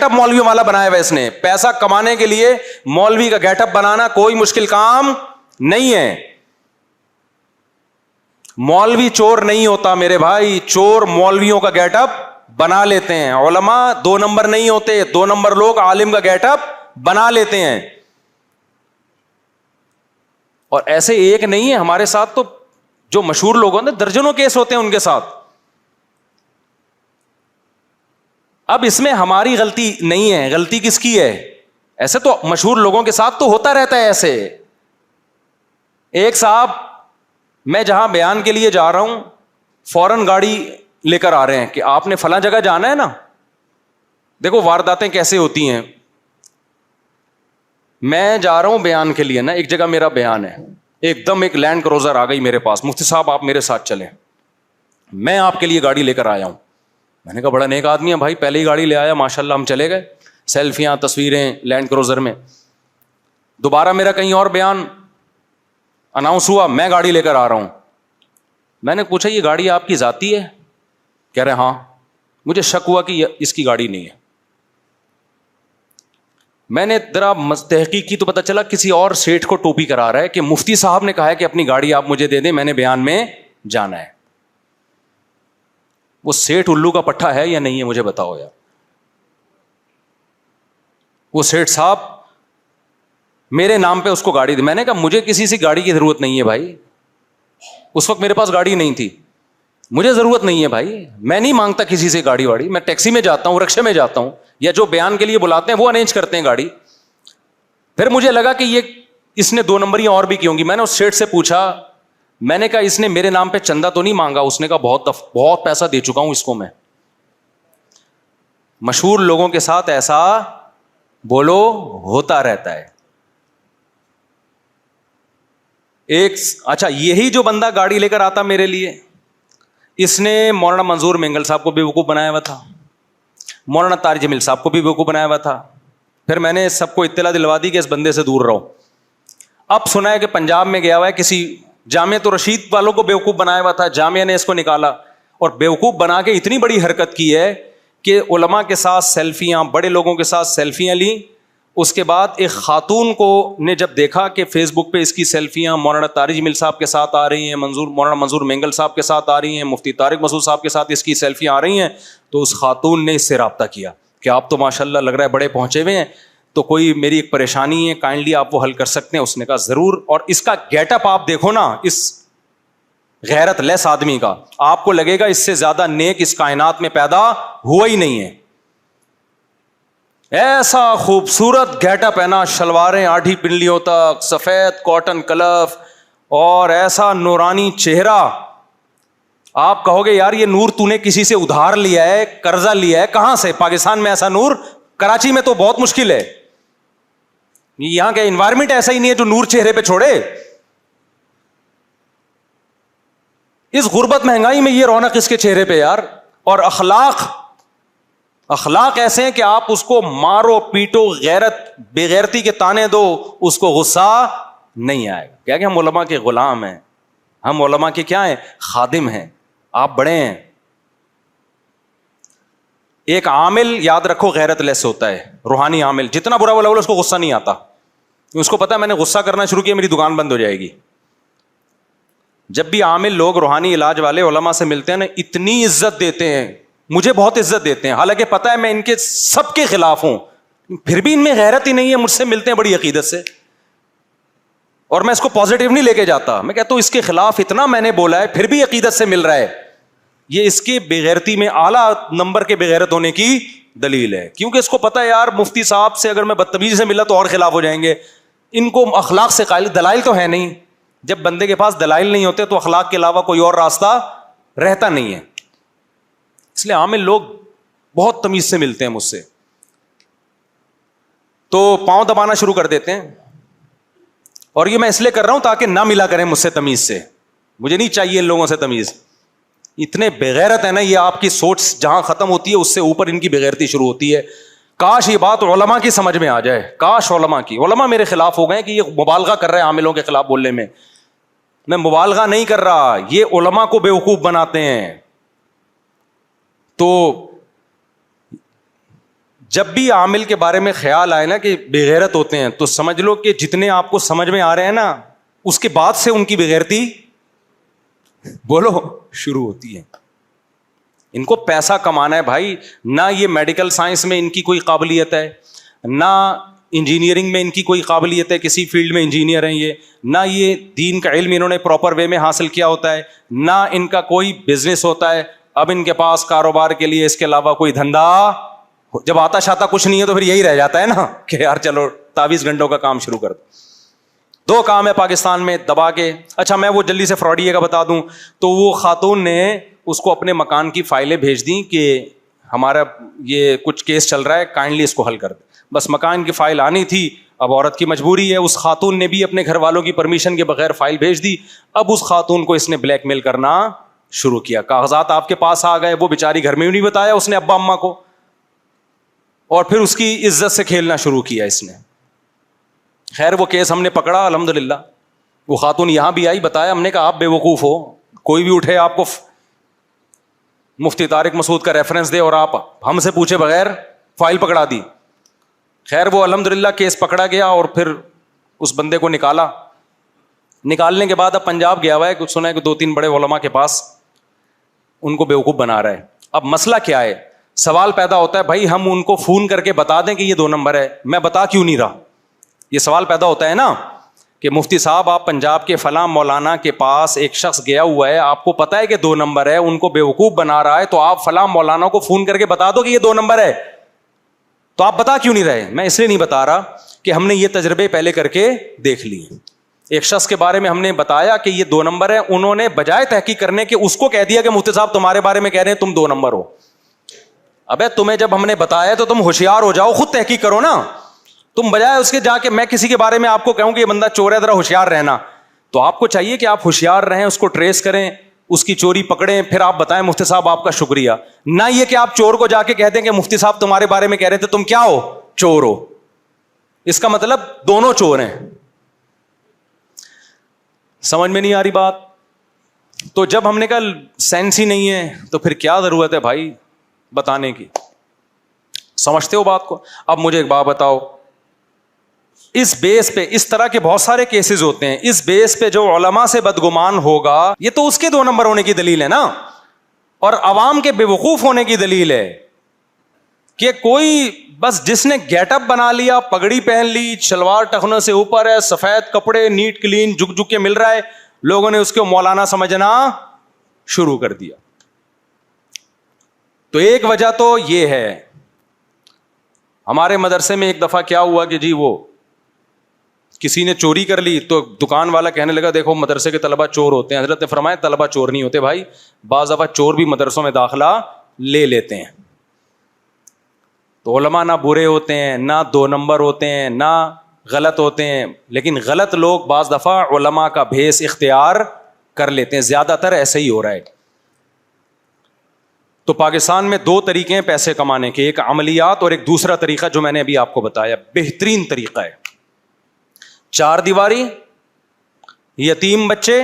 اپ مولوی والا بنایا ہوا اس نے. پیسہ کمانے کے لیے مولوی کا گیٹ اپ بنانا کوئی مشکل کام نہیں ہے. مولوی چور نہیں ہوتا میرے بھائی, چور مولویوں کا گیٹ اپ بنا لیتے ہیں. علماء 2 نمبر نہیں ہوتے, 2 نمبر لوگ عالم کا گیٹ اپ بنا لیتے ہیں. اور ایسے ایک نہیں ہے ہمارے ساتھ, تو جو مشہور لوگ ہوتے ہیں درجنوں کیس ہوتے ہیں ان کے ساتھ. اب اس میں ہماری غلطی نہیں ہے, غلطی کس کی ہے؟ ایسے تو مشہور لوگوں کے ساتھ تو ہوتا رہتا ہے. ایسے ایک صاحب, میں جہاں بیان کے لیے جا رہا ہوں, فوراً گاڑی لے کر آ رہے ہیں کہ آپ نے فلاں جگہ جانا ہے نا. دیکھو وارداتیں کیسے ہوتی ہیں. میں جا رہا ہوں بیان کے لیے نا, ایک جگہ میرا بیان ہے, ایک دم ایک لینڈ کروزر آ گئی میرے پاس, مفتی صاحب آپ میرے ساتھ چلیں, میں آپ کے لیے گاڑی لے کر آیا ہوں. میں نے کہا بڑا نیک آدمی ہے بھائی, پہلے ہی گاڑی لے آیا, ماشاء اللہ. ہم چلے گئے, سیلفیاں تصویریں لینڈ کروزر میں. دوبارہ میرا کہیں اور بیان اناؤنس ہوا, میں گاڑی لے کر آ رہا ہوں. میں نے پوچھا یہ گاڑی آپ کی ذاتی ہے؟ کہہ رہے ہاں. مجھے شک ہوا کہ اس کی گاڑی نہیں ہے. میں نے ذرا تحقیق کی تو پتا چلا کسی اور سیٹھ کو ٹوپی کرا رہا ہے کہ مفتی صاحب نے کہا ہے کہ اپنی گاڑی آپ مجھے دے دیں, میں نے بیان میں جانا ہے. وہ سیٹھ الو کا پٹھا ہے یا نہیں ہے مجھے بتاؤ یار. وہ سیٹھ صاحب میرے نام پہ اس کو گاڑی دی. میں نے کہا مجھے کسی سے گاڑی کی ضرورت نہیں ہے بھائی, اس وقت میرے پاس گاڑی نہیں تھی, مجھے ضرورت نہیں ہے بھائی, میں نہیں مانگتا کسی سے گاڑی واڑی. میں ٹیکسی میں جاتا ہوں, رکشے میں جاتا ہوں, یا جو بیان کے لیے بلاتے ہیں وہ ارینج کرتے ہیں گاڑی. پھر مجھے لگا کہ یہ اس نے 2 نمبریاں اور بھی کی ہوں گی. میں نے اس سیٹ سے پوچھا, میں نے کہا اس نے میرے نام پہ چندہ تو نہیں مانگا؟ اس نے کہا بہت پیسہ دے چکا ہوں اس کو میں. مشہور لوگوں کے ساتھ ایسا بولو ہوتا رہتا ہے. اچھا یہی جو بندہ گاڑی لے کر آتا میرے لیے, اس نے مولانا منظور مینگل صاحب کو بھی بیوقوف بنایا ہوا تھا, مولانا طارق جمیل صاحب کو بھی بیوقوف بنایا ہوا تھا. پھر میں نے سب کو اطلاع دلوا دی کہ اس بندے سے دور رہو. اب سنا ہے کہ پنجاب میں گیا ہوا ہے, کسی جامعہ تو رشید والوں کو بیوقوف بنایا ہوا تھا, جامعہ نے اس کو نکالا اور بیوقوف بنا کے اتنی بڑی حرکت کی ہے کہ علماء کے ساتھ سیلفیاں, بڑے لوگوں کے ساتھ سیلفیاں لیں. اس کے بعد ایک خاتون کو نے جب دیکھا کہ فیس بک پہ اس کی سیلفیاں مولانا طارق جمیل صاحب کے ساتھ آ رہی ہیں, مولانا منظور مینگل صاحب کے ساتھ آ رہی ہیں, مفتی طارق مسعود صاحب کے ساتھ اس کی سیلفیاں آ رہی ہیں, تو اس خاتون نے اس سے رابطہ کیا کہ آپ تو ماشاء اللہ لگ رہا ہے بڑے پہنچے ہوئے ہیں, تو کوئی میری ایک پریشانی ہے, کائنڈلی آپ وہ حل کر سکتے ہیں؟ اس نے کہا ضرور. اور اس کا گیٹ اپ آپ دیکھو نا, اس غیرت لیس آدمی کا, آپ کو لگے گا اس سے زیادہ نیک اس کائنات میں پیدا ہوا ہی نہیں ہے. ایسا خوبصورت گیٹ اپ ہے نا, شلواریں 8 پنڈلیوں تک, سفید کاٹن کلف, اور ایسا نورانی چہرہ. آپ کہو گے یار یہ نور تو نے کسی سے ادھار لیا ہے, قرضہ لیا ہے, کہاں سے؟ پاکستان میں ایسا نور, کراچی میں تو بہت مشکل ہے, یہاں کا انوائرمنٹ ایسا ہی نہیں ہے جو نور چہرے پہ چھوڑے. اس غربت مہنگائی میں یہ رونق اس کے چہرے پہ یار. اور اخلاق ایسے ہیں کہ آپ اس کو مارو پیٹو, بےغیرتی کے تانے دو, اس کو غصہ نہیں آئے گا. کیا کہ ہم علماء کے غلام ہیں, ہم علماء کے کیا ہیں؟ خادم ہیں. آپ بڑے ہیں. ایک عامل یاد رکھو غیرت لیس ہوتا ہے, روحانی عامل. جتنا برا بولا اس کو غصہ نہیں آتا, اس کو پتا ہے میں نے غصہ کرنا شروع کیا میری دکان بند ہو جائے گی. جب بھی عامل لوگ روحانی علاج والے علماء سے ملتے ہیں نا, اتنی عزت دیتے ہیں, مجھے بہت عزت دیتے ہیں, حالانکہ پتا ہے میں ان کے سب کے خلاف ہوں, پھر بھی ان میں غیرت ہی نہیں ہے. مجھ سے ملتے ہیں بڑی عقیدت سے, اور میں اس کو پازیٹیو نہیں لے کے جاتا. میں کہتا ہوں اس کے خلاف اتنا میں نے بولا ہے, پھر بھی عقیدت سے مل رہا ہے. یہ اس کی بےغیرتی میں اعلیٰ نمبر کے بےغیرت ہونے کی دلیل ہے, کیونکہ اس کو پتا ہے یار مفتی صاحب سے اگر میں بدتمیزی سے ملا تو اور خلاف ہو جائیں گے. ان کو اخلاق سے قائل, دلائل تو ہے نہیں. جب بندے کے پاس دلائل نہیں ہوتے تو اخلاق کے علاوہ کوئی اور راستہ رہتا نہیں ہے. اس لیے عامل لوگ بہت تمیز سے ملتے ہیں مجھ سے, تو پاؤں دبانا شروع کر دیتے ہیں. اور یہ میں اس لیے کر رہا ہوں تاکہ نہ ملا کریں مجھ سے تمیز سے. مجھے نہیں چاہیے ان لوگوں سے تمیز. اتنے بےغیرت ہے نا, یہ آپ کی سوچ جہاں ختم ہوتی ہے اس سے اوپر ان کی بےغیرتی شروع ہوتی ہے. کاش یہ بات علماء کی سمجھ میں آ جائے, کاش علماء میرے خلاف ہو گئے کہ یہ مبالغہ کر رہے ہیں عاملوں کے خلاف بولنے میں. میں مبالغہ نہیں کر رہا, یہ علماء کو بیوقوف بناتے ہیں. تو جب بھی عامل کے بارے میں خیال آئے نا کہ بےغیرت ہوتے ہیں، تو سمجھ لو کہ جتنے آپ کو سمجھ میں آ رہے ہیں نا، اس کے بعد سے ان کی بےغیرتی بولو شروع ہوتی ہے. ان کو پیسہ کمانا ہے بھائی. نہ یہ میڈیکل سائنس میں ان کی کوئی قابلیت ہے، نہ انجینئرنگ میں ان کی کوئی قابلیت ہے، کسی فیلڈ میں انجینئر ہیں یہ، نہ یہ دین کا علم انہوں نے پراپر وے میں حاصل کیا ہوتا ہے، نہ ان کا کوئی بزنس ہوتا ہے. اب ان کے پاس کاروبار کے لیے اس کے علاوہ کوئی دھندا، جب آتا شاتا کچھ نہیں ہے تو پھر یہی رہ جاتا ہے نا کہ یار چلو 24 گھنٹوں کا کام شروع کر دو کام ہے پاکستان میں دبا کے. اچھا میں وہ جلدی سے فراڈیے کا بتا دوں. تو وہ خاتون نے اس کو اپنے مکان کی فائلیں بھیج دیں کہ ہمارا یہ کچھ کیس چل رہا ہے، کائنڈلی اس کو حل کر دیں. بس مکان کی فائل آنی تھی. اب عورت کی مجبوری ہے، اس خاتون نے بھی اپنے گھر والوں کی پرمیشن کے بغیر فائل بھیج دی. اب اس خاتون کو اس نے بلیک میل کرنا شروع کیا. کاغذات آپ کے پاس آ گئے، وہ بیچاری گھر میں بھی نہیں بتایا اس نے ابا اماں کو، اور پھر اس کی عزت سے کھیلنا شروع کیا اس نے. خیر وہ کیس ہم نے پکڑا الحمدللہ. وہ خاتون یہاں بھی آئی، بتایا، ہم نے کہا آپ بے وقوف ہو، کوئی بھی اٹھے آپ کو مفتی طارق مسعود کا ریفرنس دے اور آپ ہم سے پوچھے بغیر فائل پکڑا دی. خیر وہ الحمدللہ کیس پکڑا گیا اور پھر اس بندے کو نکالا. نکالنے کے بعد اب پنجاب گیا ہوا ہے، کچھ سنا ہے کہ 2-3 بڑے علماء کے پاس ان کو بیوقوف بنا رہا ہے. اب مسئلہ کیا ہے؟ سوال پیدا ہوتا ہے بھائی ہم ان کو فون کر کے بتا دیں کہ یہ 2 نمبر ہے، میں بتا کیوں نہیں رہا؟ یہ سوال پیدا ہوتا ہے نا کہ مفتی صاحب آپ پنجاب کے فلاں مولانا کے پاس ایک شخص گیا ہوا ہے، آپ کو پتا ہے کہ 2 نمبر ہے، ان کو بیوقوف بنا رہا ہے، تو آپ فلاں مولانا کو فون کر کے بتا دو کہ یہ 2 نمبر ہے. تو آپ بتا کیوں نہیں رہے؟ میں اس لیے نہیں بتا رہا کہ ہم نے یہ تجربے پہلے کر کے دیکھ لیے. ایک شخص کے بارے میں ہم نے بتایا کہ یہ 2 نمبر ہے، انہوں نے بجائے تحقیق کرنے کے اس کو کہہ دیا کہ مفتی صاحب تمہارے بارے میں کہہ رہے ہیں تم 2 نمبر ہو. ابے تمہیں جب ہم نے بتایا تو تم ہوشیار ہو جاؤ، خود تحقیق کرو نا. تم بجائے اس کے جا کے میں کسی کے بارے میں آپ کو کہوں کہ یہ بندہ چور ہے ذرا ہوشیار رہنا، تو آپ کو چاہیے کہ آپ ہوشیار رہیں، اس کو ٹریس کریں، اس کی چوری پکڑیں، پھر آپ بتائیں مفتی صاحب آپ کا شکریہ. نہ یہ کہ آپ چور کو جا کے کہہ دیں کہ مفتی صاحب تمہارے بارے میں کہہ رہے تھے تم کیا ہو؟ چور ہو. اس کا مطلب دونوں چور ہیں. سمجھ میں نہیں آ رہی بات؟ تو جب ہم نے کہا سینس ہی نہیں ہے تو پھر کیا ضرورت ہے بھائی بتانے کی؟ سمجھتے ہو بات کو؟ اب مجھے ایک بات بتاؤ، اس بیس پہ اس طرح کے بہت سارے کیسز ہوتے ہیں، اس بیس پہ جو علماء سے بدگمان ہوگا یہ تو اس کے 2 نمبر ہونے کی دلیل ہے نا، اور عوام کے بے وقوف ہونے کی دلیل ہے کہ کوئی بس جس نے گیٹ اپ بنا لیا، پگڑی پہن لی، شلوار ٹخنوں سے اوپر ہے، سفید کپڑے، نیٹ کلین جھک جھک کے مل رہا ہے، لوگوں نے اس کو مولانا سمجھنا شروع کر دیا. تو ایک وجہ تو یہ ہے. ہمارے مدرسے میں ایک دفعہ کیا ہوا کہ جی وہ کسی نے چوری کر لی، تو دکان والا کہنے لگا دیکھو مدرسے کے طلبہ چور ہوتے ہیں. حضرت نے فرمایا طلبہ چور نہیں ہوتے بھائی، بعض دفعہ چور بھی مدرسوں میں داخلہ لے لیتے ہیں. تو علماء نہ برے ہوتے ہیں، نہ 2 نمبر ہوتے ہیں، نہ غلط ہوتے ہیں، لیکن غلط لوگ بعض دفعہ علماء کا بھیس اختیار کر لیتے ہیں. زیادہ تر ایسے ہی ہو رہا ہے. تو پاکستان میں 2 طریقے ہیں پیسے کمانے کے، ایک عملیات اور ایک دوسرا طریقہ جو میں نے ابھی آپ کو بتایا، بہترین طریقہ ہے. 4 دیواری، یتیم بچے،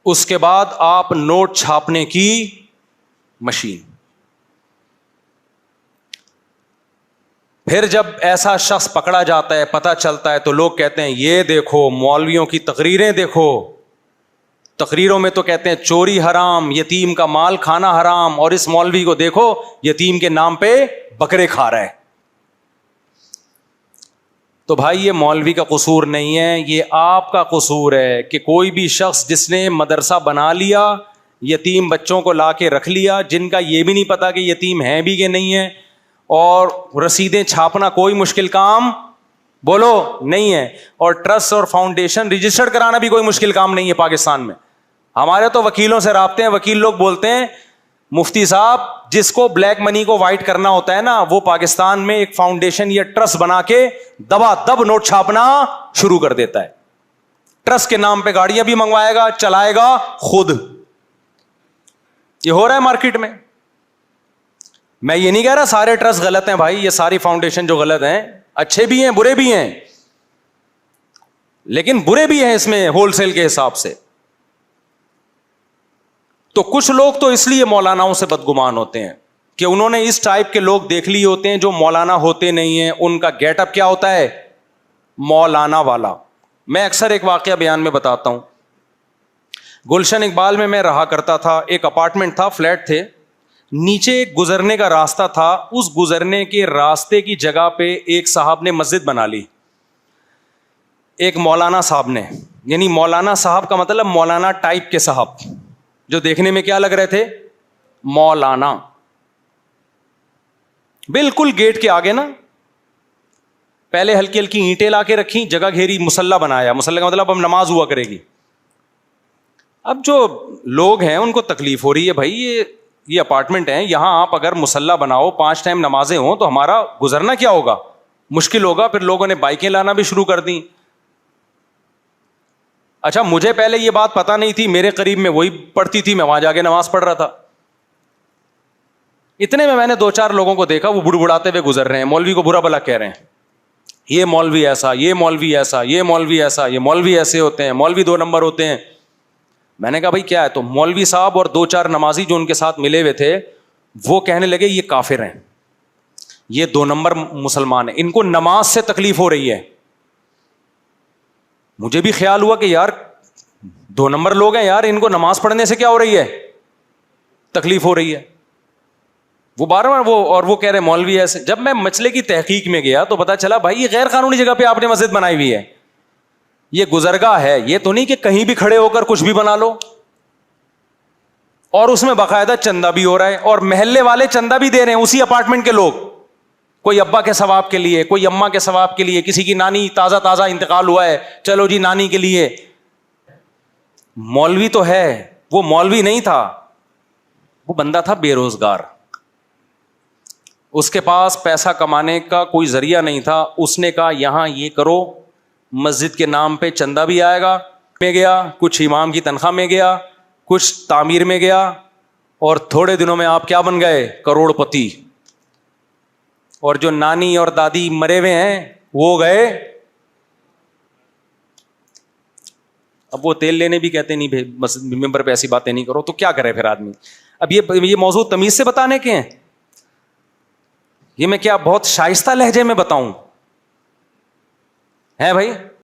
اس کے بعد آپ نوٹ چھاپنے کی مشین. پھر جب ایسا شخص پکڑا جاتا ہے، پتہ چلتا ہے، تو لوگ کہتے ہیں یہ دیکھو مولویوں کی تقریریں دیکھو، تقریروں میں تو کہتے ہیں چوری حرام، یتیم کا مال کھانا حرام، اور اس مولوی کو دیکھو یتیم کے نام پہ بکرے کھا رہا ہے. تو بھائی یہ مولوی کا قصور نہیں ہے، یہ آپ کا قصور ہے کہ کوئی بھی شخص جس نے مدرسہ بنا لیا، یتیم بچوں کو لا کے رکھ لیا، جن کا یہ بھی نہیں پتا کہ یتیم ہیں بھی کہ نہیں ہے، اور رسیدیں چھاپنا کوئی مشکل کام بولو نہیں ہے، اور ٹرسٹ اور فاؤنڈیشن رجسٹرڈ کرانا بھی کوئی مشکل کام نہیں ہے پاکستان میں. ہمارے تو وکیلوں سے رابطے ہیں، وکیل لوگ بولتے ہیں مفتی صاحب جس کو بلیک منی کو وائٹ کرنا ہوتا ہے نا، وہ پاکستان میں ایک فاؤنڈیشن یا ٹرسٹ بنا کے دبا دب نوٹ چھاپنا شروع کر دیتا ہے. ٹرسٹ کے نام پہ گاڑیاں بھی منگوائے گا، چلائے گا خود. یہ ہو رہا ہے مارکیٹ میں. میں یہ نہیں کہہ رہا سارے ٹرسٹ غلط ہیں بھائی، یہ ساری فاؤنڈیشن جو غلط ہیں، اچھے بھی ہیں برے بھی ہیں، لیکن برے بھی ہیں اس میں ہول سیل کے حساب سے. تو کچھ لوگ تو اس لیے مولاناؤں سے بدگمان ہوتے ہیں کہ انہوں نے اس ٹائپ کے لوگ دیکھ لیے ہوتے ہیں جو مولانا ہوتے نہیں ہیں, ان کا گیٹ اپ کیا ہوتا ہے, مولانا والا. میں اکثر ایک واقعہ بیان میں بتاتا ہوں. گلشن اقبال میں رہا کرتا تھا, ایک اپارٹمنٹ تھا, فلیٹ تھے, نیچے ایک گزرنے کا راستہ تھا, اس گزرنے کے راستے کی جگہ پہ ایک صاحب نے مسجد بنا لی, ایک مولانا صاحب نے. یعنی مولانا صاحب کا مطلب مولانا ٹائپ کے صاحب, جو دیکھنے میں کیا لگ رہے تھے, مولانا. بالکل گیٹ کے آگے نا, پہلے ہلکی ہلکی اینٹیں لا کے رکھی, جگہ گھیری, مصلی بنایا. مصلی کا مطلب اب نماز ہوا کرے گی. اب جو لوگ ہیں ان کو تکلیف ہو رہی ہے, بھائی یہ اپارٹمنٹ ہے, یہاں آپ اگر مصلی بناؤ, 5 ٹائم نمازیں ہوں تو ہمارا گزرنا کیا ہوگا, مشکل ہوگا. پھر لوگوں نے بائکیں لانا بھی شروع کر دی. اچھا, مجھے پہلے یہ بات پتا نہیں تھی, میرے قریب میں وہی پڑھتی تھی, میں وہاں جا کے نماز پڑھ رہا تھا. اتنے میں نے 2-4 لوگوں کو دیکھا, وہ بڑبڑاتے ہوئے گزر رہے ہیں, مولوی کو برا بلا کہہ رہے ہیں, یہ مولوی ایسا, یہ مولوی ایسا, یہ مولوی ایسا, یہ مولوی ایسے ہوتے ہیں, مولوی 2 نمبر ہوتے ہیں. میں نے کہا بھائی کیا ہے؟ تو مولوی صاحب اور 2-4 نمازی جو ان کے ساتھ ملے ہوئے تھے وہ کہنے لگے یہ کافر ہیں, یہ 2 نمبر مسلمان ہیں, ان کو نماز سے تکلیف ہو رہی ہے. مجھے بھی خیال ہوا کہ یار 2 نمبر لوگ ہیں یار, ان کو نماز پڑھنے سے کیا ہو رہی ہے, تکلیف ہو رہی ہے. وہ بار بار وہ کہہ رہے مولوی ایسے. جب میں مسئلے کی تحقیق میں گیا تو پتا چلا بھائی یہ غیر قانونی جگہ پہ آپ نے مسجد بنائی ہوئی ہے, یہ گزرگاہ ہے, یہ تو نہیں کہ کہیں بھی کھڑے ہو کر کچھ بھی بنا لو. اور اس میں باقاعدہ چندہ بھی ہو رہا ہے, اور محلے والے چندہ بھی دے رہے ہیں, اسی اپارٹمنٹ کے لوگ, کوئی ابا کے ثواب کے لیے, کوئی اماں کے ثواب کے لیے, کسی کی نانی تازہ انتقال ہوا ہے, چلو جی نانی کے لیے. مولوی تو ہے, وہ مولوی نہیں تھا, وہ بندہ تھا بے روزگار, اس کے پاس پیسہ کمانے کا کوئی ذریعہ نہیں تھا. اس نے کہا یہاں یہ کرو, مسجد کے نام پہ چندہ بھی آئے گا, میں گیا, کچھ امام کی تنخواہ میں گیا, کچھ تعمیر میں گیا, اور تھوڑے دنوں میں آپ کیا بن گئے, کروڑ پتی. اور جو نانی اور دادی مرے ہوئے ہیں وہ گئے. اب وہ تیل لینے بھی کہتے نہیں مسجد ممبر پہ ایسی باتیں نہیں کرو, تو کیا کرے پھر آدمی. اب یہ موضوع تمیز سے بتانے کے ہیں, یہ میں کیا بہت شائستہ لہجے میں بتاؤں, ہے بھائی؟